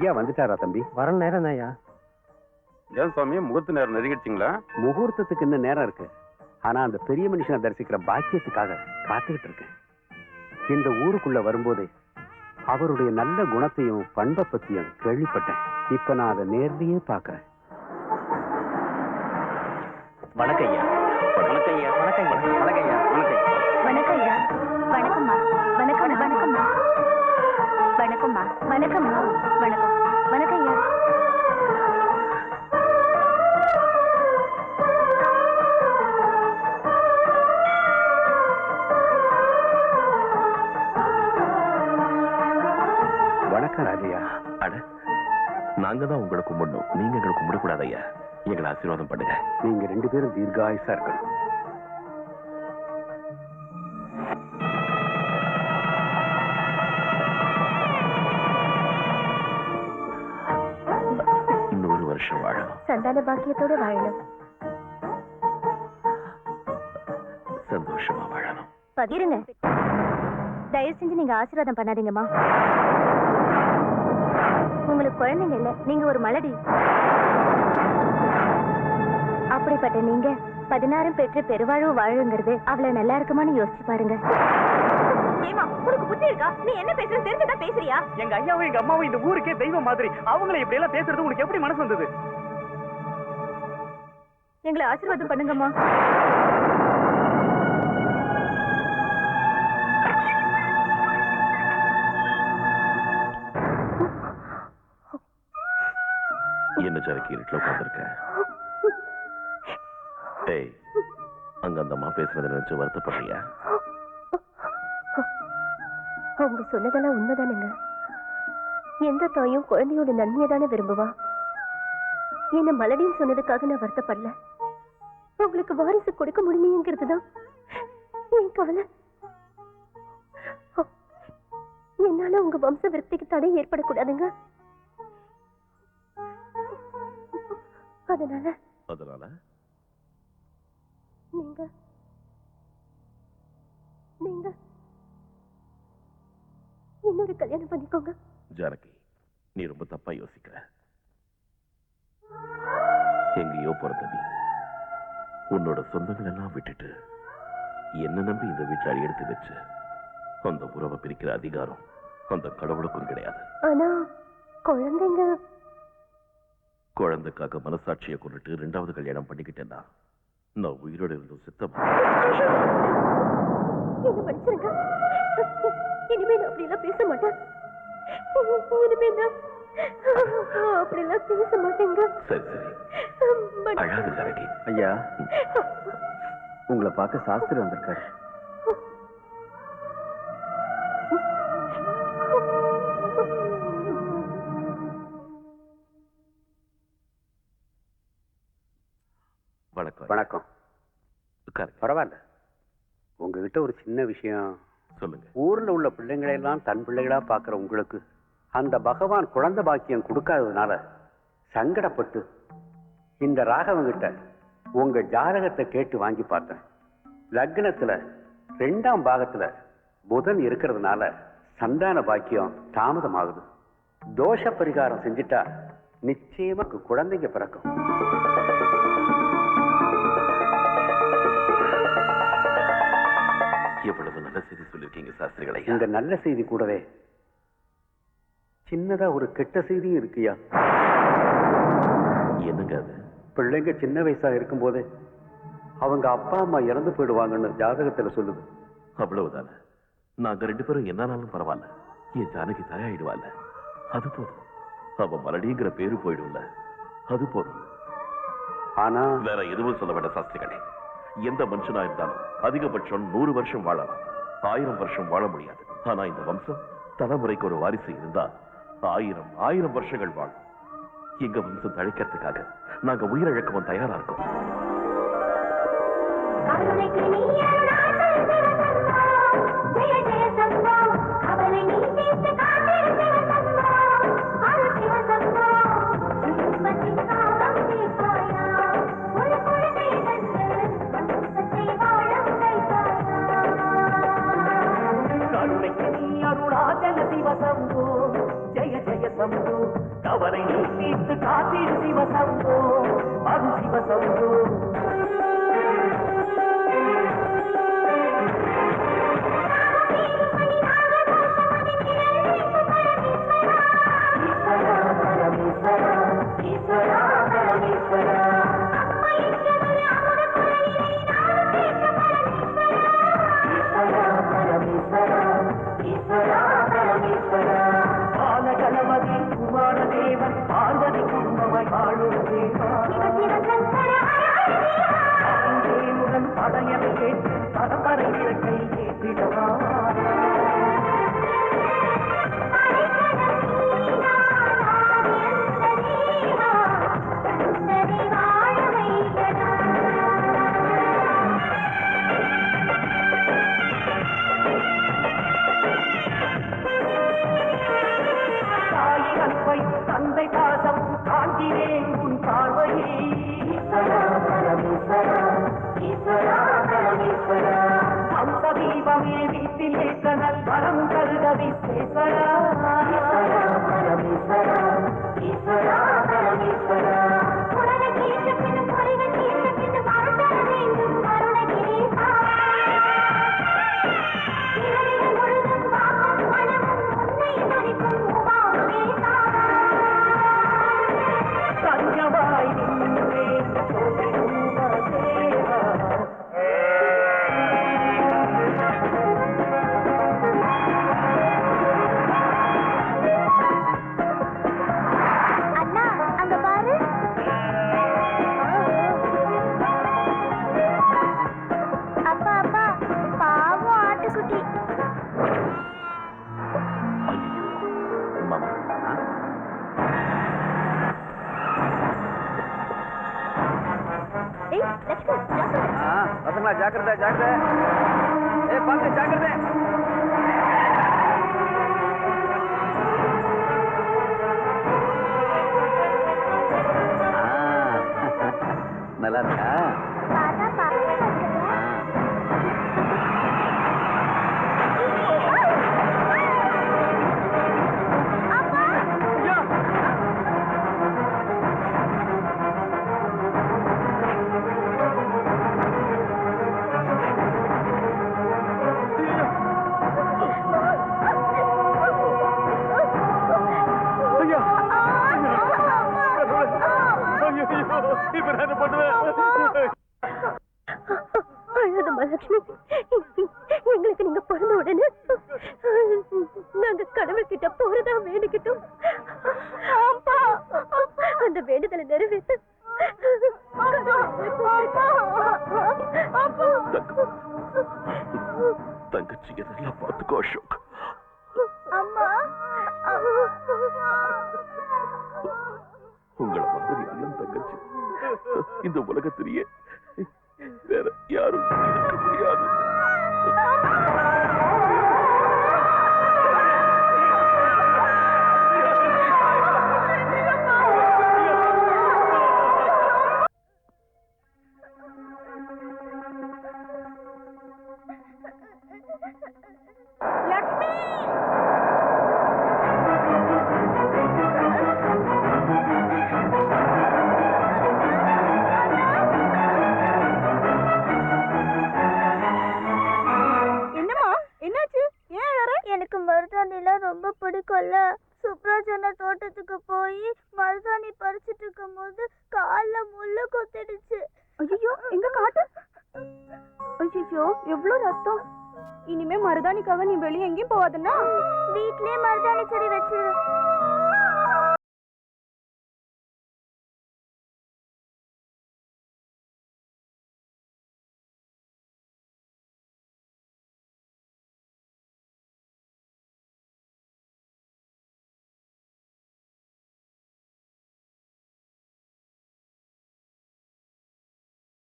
ஐயா வந்துட்டாரா தம்பி? வர நேரம் ஐயா. ஏன் சுவாமி முகூர்த்த நேரம் நெருங்கிடுச்சிங்களா? முகூர்த்தத்துக்கு இன்னும் நேரம் இருக்கு. ஆனா அந்த பெரிய மனுஷனை தரிசிக்கிற பாக்கியத்துக்காக காத்துக்கிட்டு இருக்கேன். இந்த ஊருக்குள்ள வரும்போதே அவருடைய நல்ல குணத்தையும் பண்பை பத்தியும் கேள்விப்பட்டேன். இப்ப நான் அதை நேர்லயே பாக்குறேன். வணக்கம் ஐயா. வணக்கம் ஐயா. வணக்கம் ஐயா. வணக்கம் ஐயா. வணக்கம் ஐயா. வணக்கம்மா. வணக்கம் வணக்கம்மா. வணக்கம்மா. வணக்கம்மா. வணக்கம். வணக்கம் ஐயா. வணக்கம் ராஜையா. அட, நாங்க தான் உங்களை கும்பிடணும், நீங்க எங்களை கும்பிடக்கூடாது ஐயா. எங்களை ஆசீர்வாதம் பண்ணுங்க. நீங்க 2 பேரும் தீர்காயுசா இருக்கணும். வருஷம் வாழணும். சந்தான பாக்கியத்தோட வாழணும். சந்தோஷமா வாழணும். பகிருங்க. தயவு செஞ்சு நீங்க ஆசீர்வாதம் பண்ணாதீங்கம்மா. உங்களுக்கு குழந்தைங்க இல்ல, நீங்க ஒரு மலடி. அப்படிப்பட்ட நீங்க 16 பெற்று பெருவாழ்வு வாழுங்கிறது அவ்வளவு நல்லா இருக்குமான்னு யோசிச்சு பாருங்க. ஏமா, உனக்கு புத்தி இருக்கா? நீ என்ன பேசுறது தெரிஞ்சுதான் பேசுறியா? எங்க ஐயாவும் எங்க அம்மாவும் இந்த ஊருக்கே தெய்வம் மாதிரி. அவங்கள இப்படி எல்லாம் பேசுறது உனக்கு எப்படி மனசு வந்தது? எங்களை ஆசீர்வாதம் பண்ணுங்கம்மா. என்ன ஜானகி இருட்டில் உட்கார்ந்திருக்க? ஏய், அங்க அந்த அம்மா பேசுறதை நினைச்சு வருத்தப்படுறியா? அவங்க சொன்னதெல்லாம் உண்மைதானுங்க. எந்த தாயும் குழந்தையோட நன்மையை தானே விரும்புவா. என்ன மலடின்னு சொன்னதுக்காக நான் வருத்தப்படல. உங்களுக்கு வாரிசு கொடுக்க முடியுங்கிறது தான் என் கவலை. என்னால உங்க வம்ச விருத்திக்கு தடை ஏற்படக்கூடாதுங்க. அதனால நீங்க நீங்க இன்னொரு கல்யாணம் பண்ணிக்கோங்க. ஜானகி, நீ ரொம்ப தப்பா யோசிக்கிற. எங்கேயோ பிறந்த நீ உன்னோட சொந்தங்கள் எல்லாம் விட்டுட்டு என்ன நம்பி இந்த வீட்டில் அடி எடுத்து வச்சு அந்த உறவை பிரிக்கிற அதிகாரம் அந்த கடவுளுக்கும் கிடையாது. ஆனா குழந்தைக்காக மனசாட்சியை கொண்டுட்டு 2வது கல்யாணம் பண்ணிக்கிட்டேன்னா நான் உயிரோடு இருந்தும் சித்தம். என்ன மன்னிச்சிருங்க. இனிமே நான் அப்படியெல்லாம் பேச மாட்டேன். இனிமே நான் அப்படியெல்லாம் பேச மாட்டேங்க. சரி சரி, அழாத ஜானகி. ஐயா, உங்களை பார்க்க சாஸ்திரி வந்திருக்காரு. வணக்கம். வணக்கம். பரவாயில்ல, உங்ககிட்ட ஒரு சின்ன விஷயம். சொல்லுங்க. ஊர்ல உள்ள பிள்ளைங்களை எல்லாம் தன் பிள்ளைகளா பாக்குற உங்களுக்கு அந்த பகவான் குழந்தை பாக்கியம் கொடுக்காததுனால சங்கடப்பட்டு இந்த ராகவங்கிட்ட உங்க ஜாதகத்தை கேட்டு வாங்கி பார்த்தேன். லக்னத்துல 2ஆம் பாகத்துல புதன் இருக்கிறதுனால சந்தான பாக்கியம் தாமதமாகுது. தோஷ பரிகாரம் செஞ்சுட்டா நிச்சயமா குழந்தைங்க பிறக்கும். எவ்வளவு நல்ல செய்தி சொல்லிருக்கீங்க சாஸ்திரிகளை. இந்த நல்ல செய்தி கூடவே சின்னதா ஒரு கெட்ட செய்தியும் இருக்குயா. என்னங்க அது? பிள்ளைங்க சின்ன வயசா இருக்கும் போதே அவங்க அப்பா அம்மா இறந்து போயிடுவாங்கன்னு ஜாதகத்துல சொல்லுது. அவ்வளவுதானே? நாங்க 2 பேரும் என்னாலும் பரவாயில்ல, என் ஜானகி தாயாயிடுவாள். அது போதும். அவ மலடிங்கிற பேரு போயிடும்ல, அது போதும். ஆனா வேற எதுவும் சொல்ல வேண்டாம் சாஸ்திரிகளே. எந்த மனுஷனா இருந்தாலும் அதிகபட்சம் 100 வருஷம் வாழலாம், 1000 வருஷம் வாழ முடியாது. ஆனா இந்த வம்சம் தலைமுறைக்கு ஒரு வாரிசு இருந்தா 1000 வருஷங்கள் வாழும். எங்க வம்சம் தழைக்கிறதுக்காக நாங்க உயிரிழக்கவும் தயாரா இருக்கோம். கருணைக்கு நீ அருணாச்சல சிவசம்போ ஜெய ஜெய சம்போ கவலை நீத்து காத்திரு சிவசம்போ அருள் சிவசம்போ பாலகணபதி குமாரதேவன் பார்வதி குடும்பமாய் வாழும் தேவன் படையலை கேட்டு பரம்பரை விளக்கை ஏற்றிடவா தந்தை பாசம் காண்கிறேன் உன் பார்வையே அம்ச தீபமே வீட்டில் ஏற்றனல் வரம் கருத விஸ்வேஸ்வரா ஜாக்கிரதை ஜாக்கிரதை பார்த்து ஜாக்கிரதை நல்லா இருக்கா எங்களுக்கு நீங்க பிறந்த உடனே நாங்க கடவுள் கிட்ட போறதா வேண்டிக்கிட்டோம். அந்த வேண்டுதலை நிறைவேற்ற தங்கச்சி எதெல்லாம் பார்த்துக்கோ அசோக். உங்களை மாதிரி அண்ணன் தங்கச்சி இந்த உலகத்திலேயே வேற யாரும் இருக்க முடியாது. ரொம்ப பிடிக்கும்ல. சுப்ராஜன தோட்டத்துக்கு போய் மருதாணி பறிச்சிட்டு இருக்கும் போது கால்ல முள்ளு கொத்திடுச்சு. ஐயோ எங்க காட்டு. ஐயோ எவ்வளவு ரத்தம். இனிமே மருதாணிக்காக நீ வெளியே எங்கேயும் போவாதுன்னா வீட்லயே மருதாணி செடி வச்சிரு.